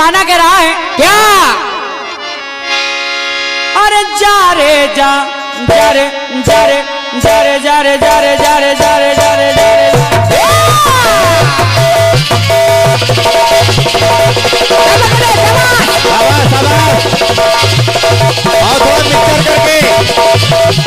गाना कह रहा है क्या? अरे जा रे जा जा रे जा रे जा रे जा रे जा रे जा रे जा रे जा रे जा रे और थोड़ा मिक्सर करके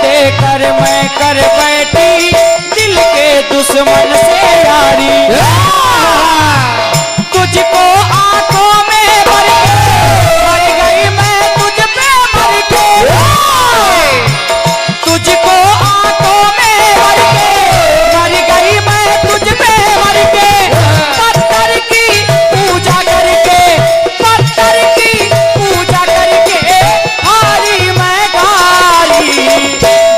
कर बैठी दिल के दुश्मन से यारी तुझको आंखों में भर गई मैं तुझ पे मर के तुझको आंखों में भर गई मैं तुझ पे मर के पत्थर की पूजा करके पत्थर की पूजा करके हारी मैं गारी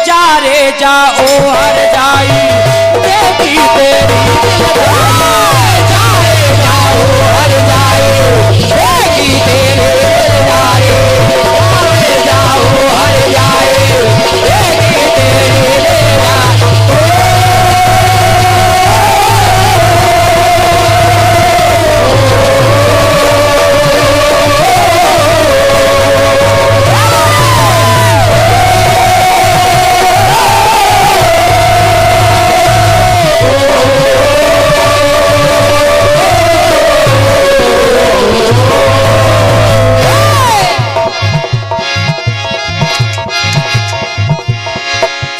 जा रे जाओ हर जाई देखी तेरी जा रे जाओ हर जाई देखी तेरे जाए जा रे जाओ हर जाए देखी तेरे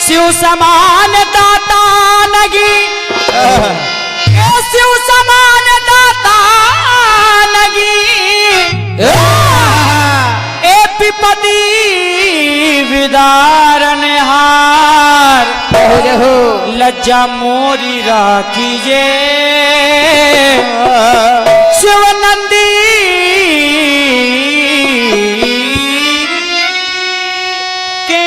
शिव समान दाता नगी शिव समान दाता नगी ए विपदी विदारण हार लज्जा मोरी राखीजे शिव नंदी के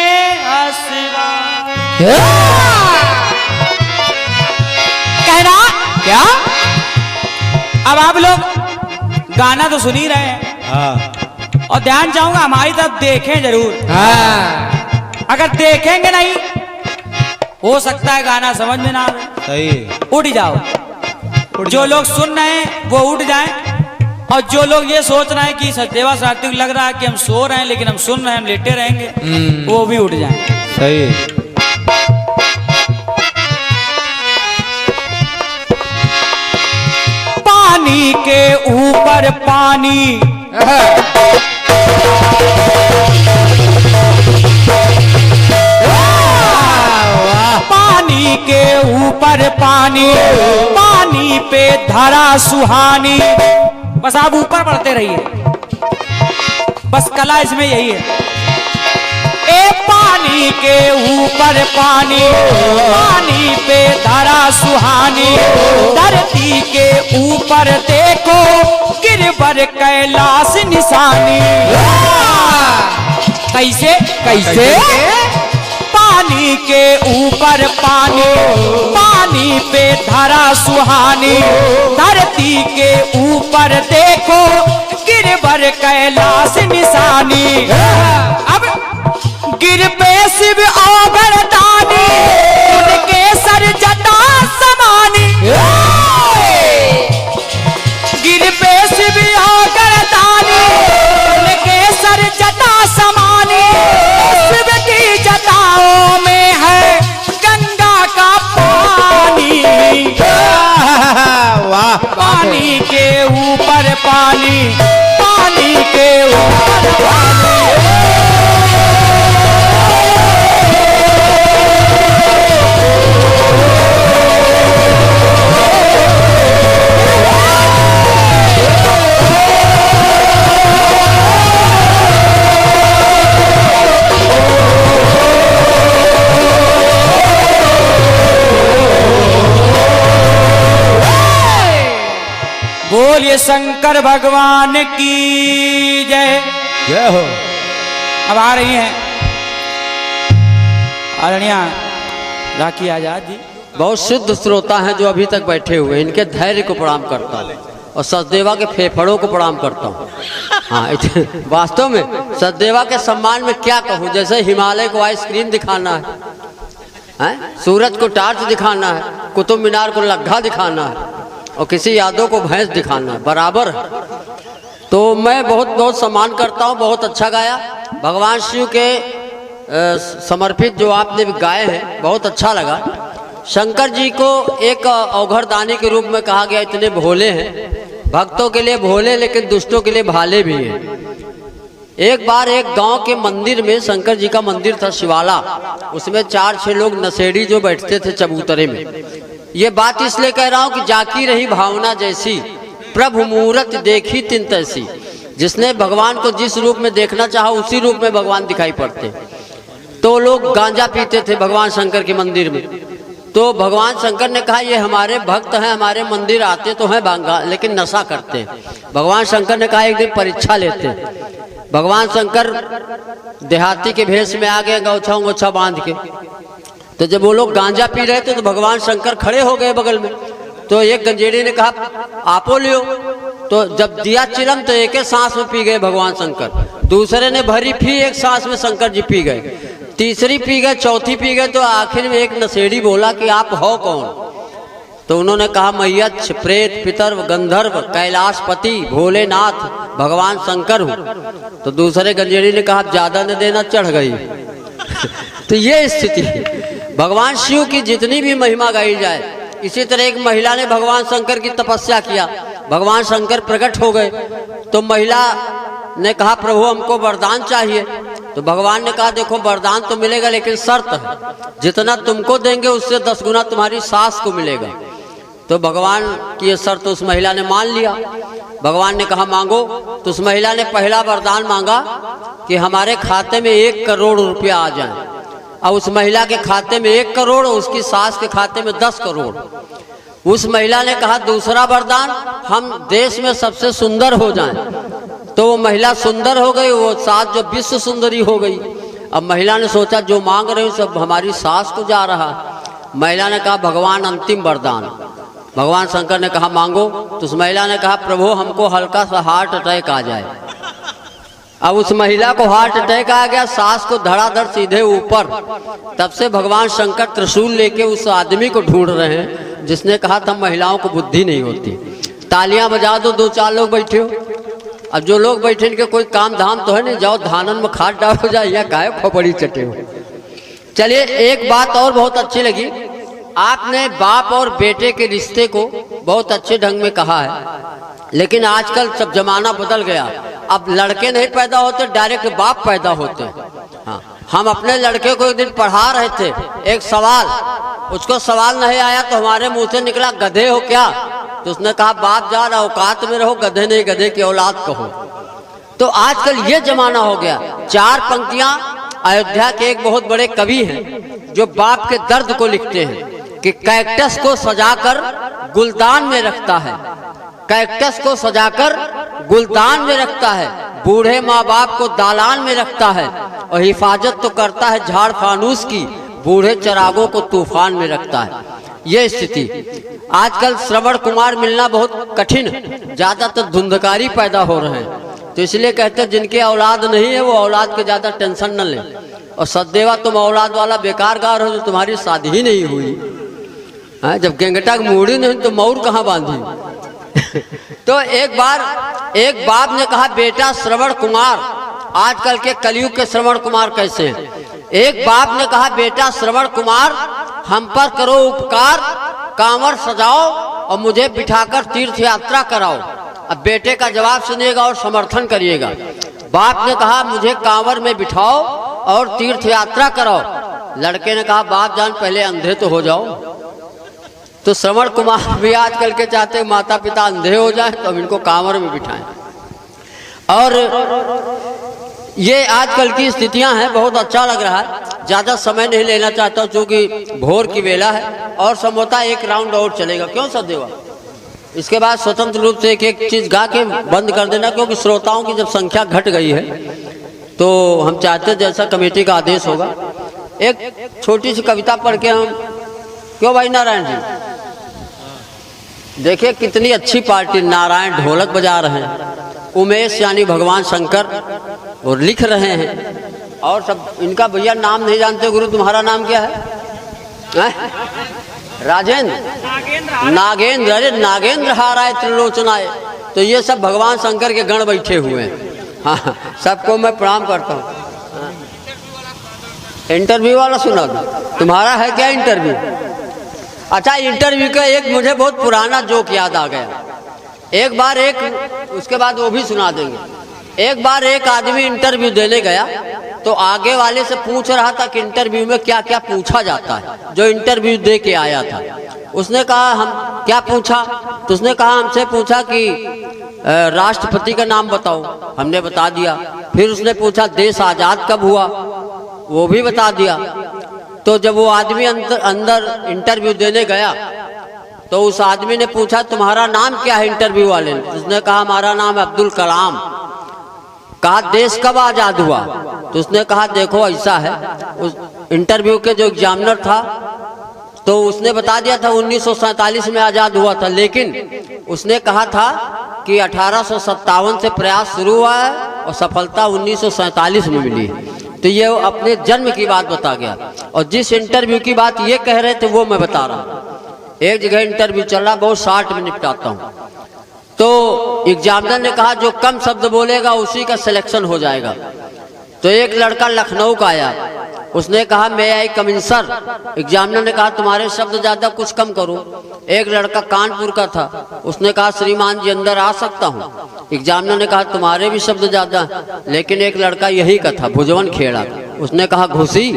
कहना क्या? अब आप लोग गाना तो सुन ही रहे हैं और ध्यान चाहूंगा हमारी तरफ देखें जरूर। अगर देखेंगे नहीं हो सकता है गाना समझ में ना आए। सही। उठ जाओ। जो लोग सुन रहे हैं वो उठ जाएं और जो लोग ये सोच रहे हैं कि सचदेवा सात्विक लग रहा है कि हम सो रहे हैं लेकिन हम सुन रहे हैं हम लेटे रहेंगे वो भी उठ जाएं। सही। पानी के ऊपर पानी पानी के ऊपर पानी पानी पे धरा सुहानी। बस आप ऊपर बढ़ते रहिए बस कला इसमें यही है। ए पानी के ऊपर पानी पानी पे धरा सुहानी धरती के ऊपर देखो गिरवर कैलाश निशानी। कैसे कैसे पानी के ऊपर पानी पानी पे धरा सुहानी धरती के ऊपर देखो गिरवर कैलाश निशानी। अब गिर पे शिव औगर दानी उनके सर जटा समानी। गिर पे शिव औगर दानी उनके सर जटा समानी। शिव की जटाओं में है गंगा का पानी। वाह। पानी के ऊपर पानी पानी के ऊपर पानी बोलिए शंकर भगवान की जय। जय हो। अब आ रही हैं आदरणीय राखी आजाद जी। बहुत शुद्ध श्रोता हैं जो अभी तक बैठे हुए हैं, इनके धैर्य को प्रणाम करता हूँ और सचदेवा के फेफड़ों को प्रणाम करता हूँ। हाँ, वास्तव में सचदेवा के सम्मान में क्या कहूँ, जैसे हिमालय को आइसक्रीम दिखाना है, सूरज को टार्च दिखाना है, कुतुब मीनार को लग्घा दिखाना है और किसी यादव को भैंस दिखाना है, बराबर है। तो मैं बहुत बहुत सम्मान करता हूँ। बहुत अच्छा गाया, भगवान शिव के समर्पित जो आपने गाए हैं बहुत अच्छा लगा। शंकर जी को एक अवघड़दानी के रूप में कहा गया, इतने भोले हैं, भक्तों के लिए भोले लेकिन दुष्टों के लिए भाले भी हैं। एक बार एक गांव के मंदिर में, शंकर जी का मंदिर था शिवाला, उसमें 4-6 लोग नशेड़ी जो बैठते थे चबूतरे में। ये बात इसलिए कह रहा हूँ कि जाकी रही भावना जैसी, प्रभु मूरत देखी तिन तैसी। जिसने भगवान को जिस रूप में देखना चाहा उसी रूप में भगवान दिखाई पड़ते। तो लोग गांजा पीते थे भगवान शंकर के मंदिर में। तो भगवान शंकर ने कहा ये हमारे भक्त हैं, हमारे मंदिर आते तो हैं बांगा लेकिन नशा करते हैं। भगवान शंकर ने कहा एक दिन परीक्षा लेते हैं। भगवान शंकर देहाती के भेष में आ गए, गौछा बांध के। तो जब वो लोग गांजा पी रहे थे तो भगवान शंकर खड़े हो गए बगल में। तो एक गंजेड़ी ने कहा आपो लियो। तो जब दिया चिलम तो एक सांस में पी गए भगवान शंकर। दूसरे ने भरी फिर एक सांस में शंकर जी पी गए, तीसरी पी गए, चौथी पी गए। तो आखिर में एक नशेड़ी बोला कि आप हो कौन? तो उन्होंने कहा मैयच्छ प्रेत पितर गंधर्व कैलाशपति भोलेनाथ भगवान शंकर हूँ। तो दूसरे गंजेड़ी ने कहा ज्यादा न देना, चढ़ गई। तो ये स्थिति भगवान शिव की जितनी भी महिमा गाई जाए। इसी तरह एक महिला ने भगवान शंकर की तपस्या किया, भगवान शंकर प्रकट हो गए। तो महिला ने कहा प्रभु हमको वरदान चाहिए। तो भगवान ने कहा देखो वरदान तो मिलेगा लेकिन शर्त है, जितना तुमको देंगे उससे 10 गुना तुम्हारी सास को मिलेगा। तो भगवान की ये शर्त उस महिला ने मान लिया। भगवान ने कहा मांगो। तो उस महिला ने पहला वरदान मांगा कि हमारे खाते में 1 करोड़ रुपया आ जाए। और उस महिला के खाते में 1 करोड़, उसकी सास के खाते में 10 करोड़। उस महिला ने कहा दूसरा वरदान हम देश में सबसे सुंदर हो जाएं। तो वो महिला सुंदर हो गई, वो सास जो विश्व सुंदरी हो गई। अब महिला ने सोचा जो मांग रहे हो सब हमारी सास को जा रहा। महिला ने कहा भगवान अंतिम वरदान। भगवान शंकर ने कहा मांगो। तो उस महिला ने कहा प्रभु हमको हल्का सा हार्ट अटैक आ जाए। अब उस महिला को हार्ट अटैक आ गया, सास को धड़ाधड़ सीधे ऊपर। तब से भगवान शंकर त्रिशूल लेके उस आदमी को ढूंढ रहे हैं जिसने कहा था महिलाओं को बुद्धि नहीं होती। तालियां बजा दो, 2-4 लोग बैठे हो। अब जो लोग बैठे इनके कोई काम धाम तो है नहीं, जाओ धानन में खाद डालो जाए या गाय खोपड़ी चटे हो। चलिए एक बात और बहुत अच्छी लगी, आपने बाप और बेटे के रिश्ते को बहुत अच्छे ढंग में कहा है। लेकिन आजकल सब जमाना बदल गया, अब लड़के नहीं पैदा होते, डायरेक्ट बाप पैदा होते। हाँ, हम अपने लड़के को एक दिन पढ़ा रहे थे, एक सवाल, उसको सवाल नहीं आया तो हमारे मुंह से निकला गधे हो क्या? तो उसने कहा बाप जान औकात में रहो, गधे नहीं गधे की औलाद कहो। तो आजकल ये जमाना हो गया। 4 पंक्तियां अयोध्या के एक बहुत बड़े कवि हैं जो बाप के दर्द को लिखते हैं कि कैक्टस को सजाकर गुलदान में रखता है, कैक्टस को सजाकर गुलदान में रखता है, बूढ़े माँ बाप को दालान में रखता है और हिफाजत तो करता है झाड़ फानूस की, बूढ़े चरागों को तूफान में रखता है। ये स्थिति आजकल श्रवण कुमार मिलना बहुत कठिन, ज्यादातर धुंधकारी पैदा हो रहे हैं। तो इसलिए कहते हैं जिनके औलाद नहीं है वो औलाद के ज्यादा टेंशन न लें। और सचदेवा तुम औलाद वाला बेकार गा रहे हो, तुम्हारी शादी ही नहीं हुई है। जब गेंगटा की मूड़ी नहीं तो मौर कहाँ बांधी। तो एक बाप ने कहा बेटा श्रवण कुमार, आजकल के कलयुग के श्रवण कुमार कैसे हैं। एक बाप ने कहा बेटा श्रवण कुमार हम पर करो उपकार, कांवर सजाओ और मुझे बिठाकर तीर्थ यात्रा कराओ। अब बेटे का जवाब सुनिएगा और समर्थन करिएगा। बाप ने कहा मुझे कांवर में बिठाओ और तीर्थ यात्रा कराओ। लड़के ने कहा बाप जान पहले अंधे तो हो जाओ। तो श्रवण कुमार भी आजकल के चाहते माता पिता अंधे हो जाए तो इनको कांवर में बिठाएं। और ये आजकल की स्थितियां हैं, बहुत अच्छा लग रहा है। ज्यादा समय नहीं लेना चाहता क्योंकि भोर की वेला है और संभवतः 1 राउंड और चलेगा। क्यों सचदेवा? इसके बाद स्वतंत्र रूप से एक एक चीज गा के बंद कर देना, क्योंकि श्रोताओं की जब संख्या घट गई है तो हम चाहते जैसा कमेटी का आदेश होगा एक छोटी सी कविता पढ़ के हम, क्यों भाई नारायण जी? देखिए कितनी अच्छी पार्टी, नारायण ढोलक बजा रहे हैं, उमेश यानी भगवान शंकर और लिख रहे हैं, और सब इनका भैया नाम नहीं जानते। गुरु तुम्हारा नाम क्या है? राजेंद्र, नागेंद्र, अरे नागेंद्र हाराय त्रिलोचनाय। तो ये सब भगवान शंकर के गण बैठे हुए हैं। हाँ, सबको मैं प्रणाम करता हूँ। इंटरव्यू वाला सुना दो, तुम्हारा है क्या इंटरव्यू? अच्छा, इंटरव्यू का एक मुझे बहुत पुराना जोक याद आ गया। एक बार उसके बाद वो भी सुना देंगे। एक बार एक आदमी इंटरव्यू देने गया तो आगे वाले से पूछ रहा था कि इंटरव्यू में क्या क्या पूछा जाता है, जो इंटरव्यू दे के आया था। उसने कहा हम क्या पूछा? तो उसने कहा हमसे पूछा कि राष्ट्रपति का नाम बताओ। हमने बता दिया। फिर उसने पूछा देश आजाद कब हुआ, वो भी बता दिया। तो जब वो आदमी अंदर इंटरव्यू देने गया तो उस आदमी ने पूछा तुम्हारा नाम क्या है? इंटरव्यू वाले ने। उसने कहा हमारा नाम है अब्दुल कलाम। कहा देश कब आजाद हुआ? तो उसने कहा देखो ऐसा है, उस इंटरव्यू के जो एग्जामिनर था तो उसने बता दिया था 1947 में आजाद हुआ था, लेकिन उसने कहा था कि 1857 से प्रयास शुरू हुआ है और सफलता 1947 में मिली है। तो ये अपने जन्म की बात बता गया। और जिस इंटरव्यू की बात ये कह रहे थे वो मैं बता रहा हूँ। एक जगह इंटरव्यू चल रहा, बहुत शॉर्ट में निपटाता हूँ। तो एग्जामिनर ने कहा जो कम शब्द बोलेगा उसी का सिलेक्शन हो जाएगा। तो एक लड़का लखनऊ का आया, उसने कहा मैं आई कम इन सर। एग्जामिनर ने कहा तुम्हारे शब्द ज्यादा, कुछ कम करो। एक लड़का कानपुर का था, उसने कहा श्रीमान जी अंदर आ सकता हूँ। एग्जामिनर ने कहा तुम्हारे भी शब्द ज्यादा। लेकिन एक लड़का यही का था, भुजवन खेड़ा, उसने कहा घुसी,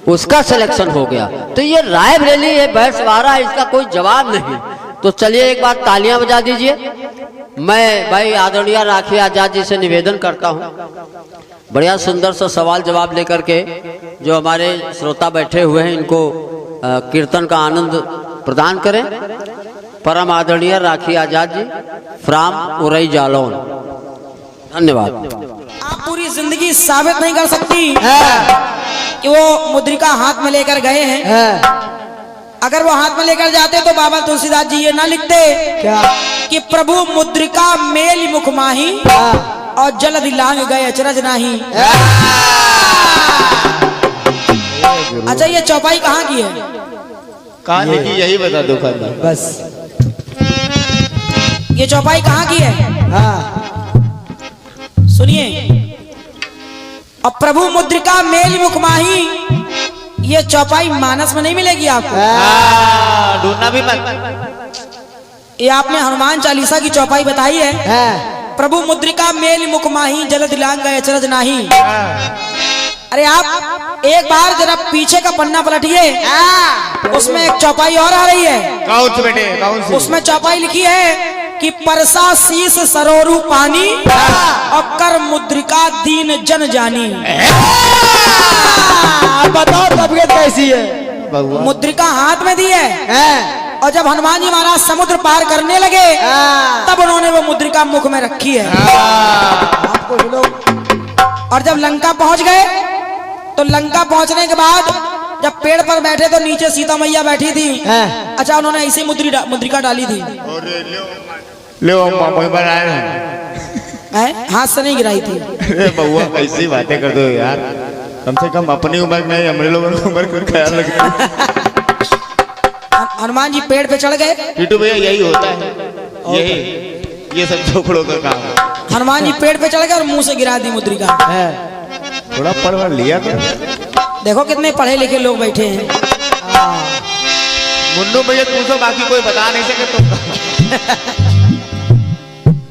उसका सिलेक्शन हो गया। तो ये रायबरेली है, बहसवारा है, इसका कोई जवाब नहीं। तो चलिए एक बार तालियां बजा दीजिए। मैं भाई आदरणीय राखी आजाद जी से निवेदन करता हूँ, बढ़िया सुंदर सा सवाल जवाब लेकर के जो हमारे श्रोता बैठे हुए हैं इनको कीर्तन का आनंद प्रदान करें। परम आदरणीय राखी आजाद जी फ्राम उरई जालौन, धन्यवाद। आप पूरी जिंदगी साबित नहीं कर सकती कि वो मुद्रिका हाथ में लेकर गए हैं। अगर वो हाथ में लेकर जाते तो बाबा तुलसीदास जी ये ना लिखते क्या कि प्रभु मुद्रिका मेल मुख माही और जलद लांग गए अचरज नाही। अच्छा, ये चौपाई कहाँ की है? कहाँ लिखी यही बता दो खाली बस। ये चौपाई कहाँ की है? सुनिए, और प्रभु मुद्रिका मेल मुख माही, ये चौपाई मानस में नहीं मिलेगी आपको। ढूंढना भी मत। ये आपने हनुमान चालीसा की चौपाई बताई है। प्रभु मुद्रिका मेल मुख माही जलद लांग गए अचरज नाही। अरे आप एक बार जरा पीछे का पन्ना पलटिए, उसमें एक चौपाई और आ रही है। कौन सी बेटे, कौन सी? उसमें चौपाई लिखी है कि परसा शीस सरोरु पानी और कर मुद्रिका दीन जन जानी। बताओ तबीयत कैसी है? मुद्रिका हाथ में दी है और जब हनुमान जी महाराज समुद्र पार करने लगे तब उन्होंने वो मुद्रिका मुख में रखी है। और जब लंका पहुंच गए तो लंका पहुंचने के बाद जब पेड़ पर बैठे तो नीचे सीता मैया बैठी थी। अच्छा, उन्होंने ऐसी मुद्रिका डाली थी। हाथ से नहीं गिराई थी। बउआ कैसी बातें कर दो यार, कम से कम अपनी उम्र में हमरे लोगों की उम्र का ख्याल रखना। हनुमान जी पेड़ पे चढ़ गए। टीटू भैया यही होता है, यही ये सब झोपड़ों का काम है। हनुमान जी पेड़ पे चढ़ गए और मुंह से गिरा दी मुद्रिका। थोड़ा पढ़ लिया तो देखो कितने पढ़े लिखे लोग बैठे हैं। मुन्नू भैया पूछो, बाकी कोई बता नहीं सके तो।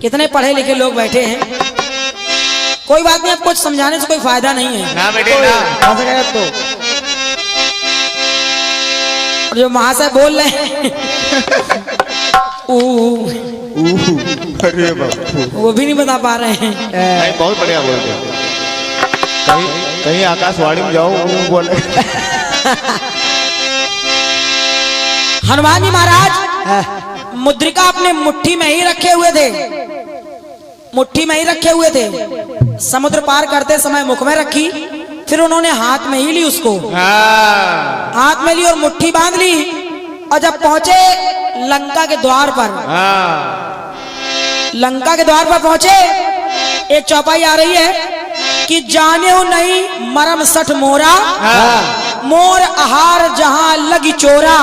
कितने पढ़े लिखे लोग बैठे हैं। कोई बात नहीं, अब कुछ समझाने से कोई फायदा नहीं है ना बेटे ना। तो जो महाशय बोल रहे हैं अरे बाबू, वो भी नहीं बता पा रहे हैं। नहीं, बहुत बढ़िया बोलते हैं। कहीं आकाशवाणी में जाओ बोल। हनुमान जी महाराज मुद्रिका अपने मुट्ठी में ही रखे हुए थे, मुट्ठी में ही रखे हुए थे। समुद्र पार करते समय मुख में रखी, फिर उन्होंने हाथ में ही ली उसको, हाथ में ली और मुट्ठी बांध ली। और जब पहुंचे लंका के द्वार पर, लंका के द्वार पर पहुंचे, एक चौपाई आ रही है कि जाने हो नहीं मरम सठ मोरा, मोर आहार जहां लगी चोरा।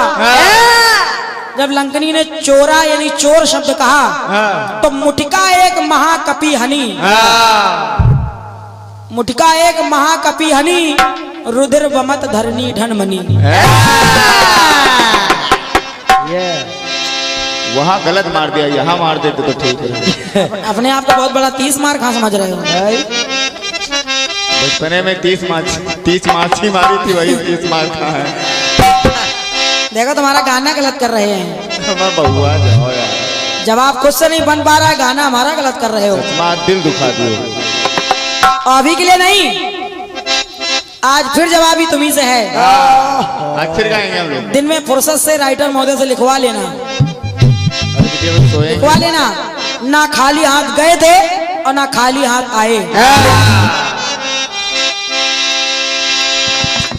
जब लंकनी ने चोरा यानी चोर शब्द कहा तो मुटिका एक महाकपि हनी, मुटिका एक महाकपि हनी, रुधिर वमत धरनी ढनमनी। वहाँ गलत मार दिया, यहाँ मार देते तो ठीक है। अपने आप को बहुत बड़ा 30 मार कहाँ समझ रहे हो? बचपने में 30 माछी मारी थी, वही 30 मार खा है। देखो तुम्हारा गाना गलत कर रहे हैं। मैं बहुआ जाओ यार, जब आप खुद से नहीं बन पा रहा है गाना, हमारा गलत कर रहे हो। दिल दुखा दियो। अभी के लिए नहीं, आज फिर जवाब ही तुम्ही से है। आज फिर गाएंगे हम लोग। दिन में फुर्सत से राइटर महोदय से लिखवा लेना, लिखवा लेना, ना खाली हाथ गए थे और ना खाली हाथ आए।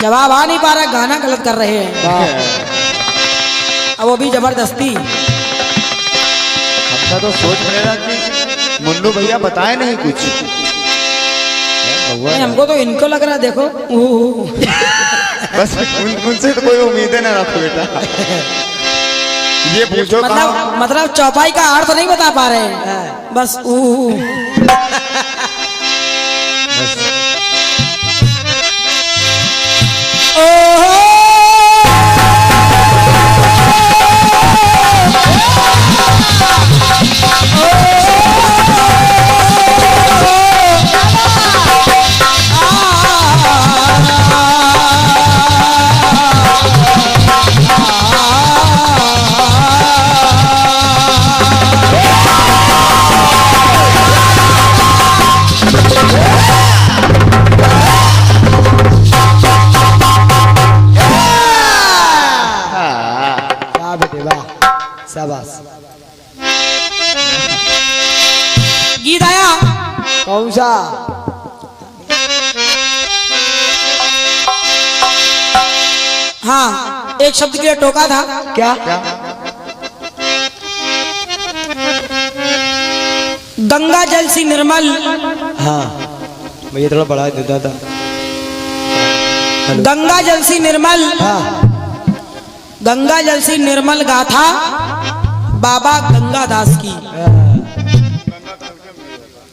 जवाब आ नहीं पा रहा, गाना गलत कर रहे हैं। अब वो भी जबरदस्ती। हमका तो सोच पड़ेगा कि मुन्नू भैया बताए नहीं कुछ। हमको तो इनको लग रहा, देखो बस उनसे तो कोई उम्मीद ना रखो बेटा। ये पूछो मतलब चौपाई का अर्थ नहीं बता पा रहे हैं, बस शाबाश। गीत आया कौन सा? हाँ, एक शब्द के लिए टोका था। क्या? गंगा जल सी निर्मल। हाँ भैया थोड़ा बड़ा देता था। गंगा जल सी निर्मल। हाँ। गंगा जल सी निर्मल गाथा बाबा गंगादास की।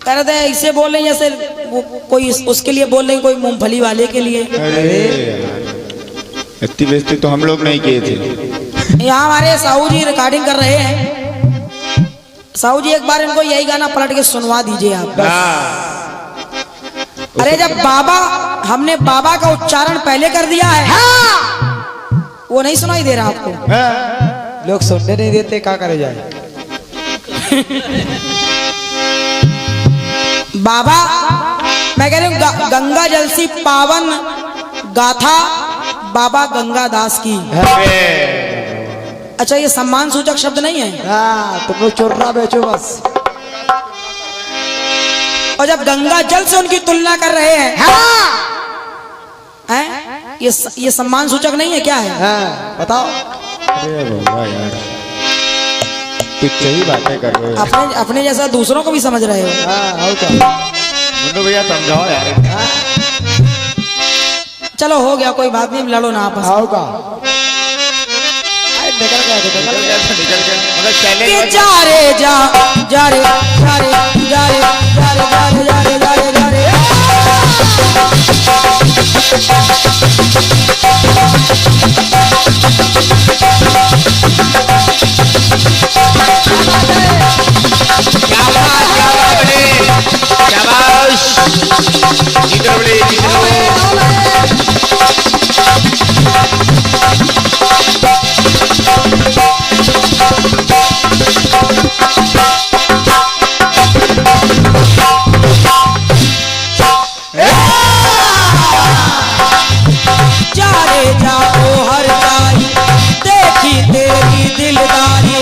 कह रहे थे ऐसे बोल रहे जैसे कोई उसके लिए बोल रहे, कोई मूंगफली वाले के लिए। इतनी बेइज्जती तो हम लोग नहीं किए थे। यहाँ हमारे साहू जी रिकॉर्डिंग कर रहे हैं। साहू जी एक बार इनको यही गाना पलट के सुनवा दीजिए आप। अरे जब बाबा, हमने बाबा का उच्चारण पहले कर दिया है, वो नहीं सुनाई दे रहा आपको? लोग सुनने नहीं देते, क्या करे जाए। बाबा, मैं कह रही हूँ गंगा जल सी पावन गाथा बाबा गंगादास की। अच्छा, ये सम्मान सूचक शब्द नहीं है? हाँ, तुम लोग चोरना बेचो बस। और जब गंगा जल से उनकी तुलना कर रहे हैं, हैं? ये सम्मान सूचक नहीं है, क्या है? हाँ, बताओ। अरे बाबा यार, कुछ सही बातें कर रहे हो। अपने जैसा दूसरों को भी समझ रहे हो। हाँ, और क्या? मुन्नू भैया समझाओ यार। चलो हो गया, कोई बात नहीं, लड़ो ना आपस में। निकल गया मगर के जा रे जा, जा रे जा रे जा रे जा रे जा रे जा रे जा रे जा रे। दिलदारी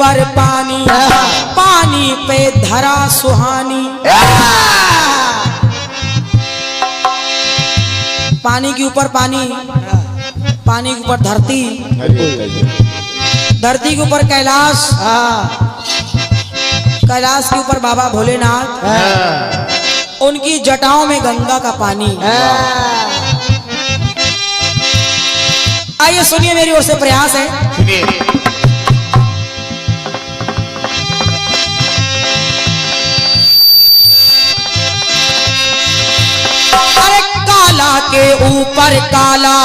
ऊपर पानी, पानी पे धरा सुहानी। पानी के ऊपर पानी, पानी के ऊपर धरती, धरती के ऊपर कैलाश, कैलाश के ऊपर बाबा भोलेनाथ, उनकी जटाओं में गंगा का पानी। आइए सुनिए, मेरी ओर से प्रयास है। अरे काला के ऊपर काला,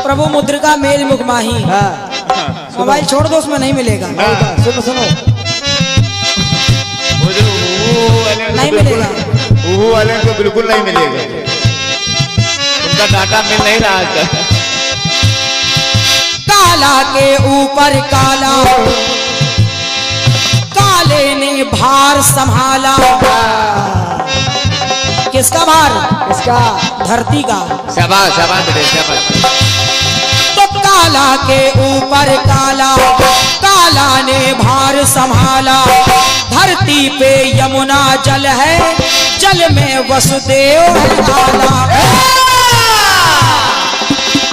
प्रभु मुद्रिका मेल मुख माही। मोबाइल छोड़ दो, उसमें नहीं मिलेगा। सुनो सुनो, नहीं मिलेगा। वो वाले को बिल्कुल नहीं मिलेगा, उनका डाटा मिल नहीं रहा है। काला के ऊपर काला, काले ने भार संभाला। किसका भार? इसका धरती का। शाबाश शाबाश बेटे शाबाश। तो काला के ऊपर काला, काला ने भार संभाला। धरती पे यमुना जल है, जल में वसुदेव है काला।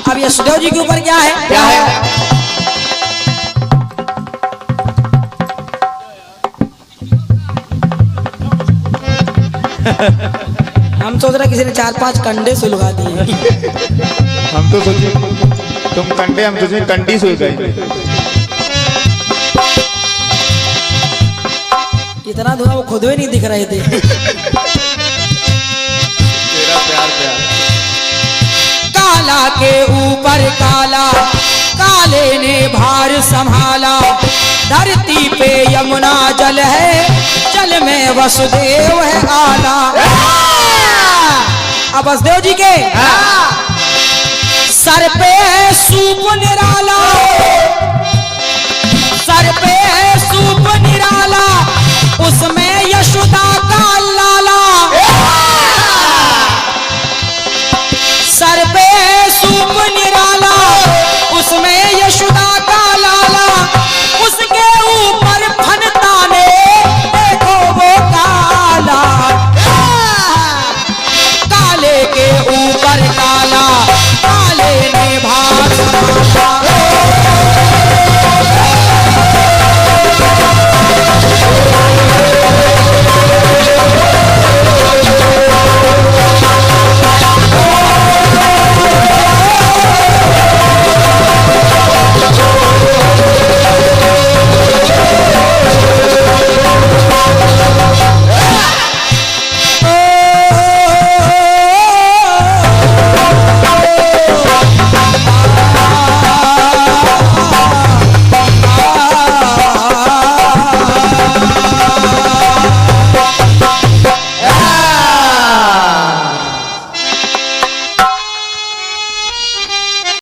अब यशोदेव जी के ऊपर क्या है? क्या है? हम सोच रहे किसी ने 4-5 कंडे सुलगा दिए। हम तो सोचे तुम कंडे, हम तुझे कंडी सुल गए। इतना धुआं वो खुद भी नहीं दिख रहे थे। तेरा प्यार प्यार। काला के ऊपर काला, काले ने भार संभाला। धरती पे यमुना जल है, जल में वसुदेव है आला। अब वसुदेव जी के सर पे है सूप निराला।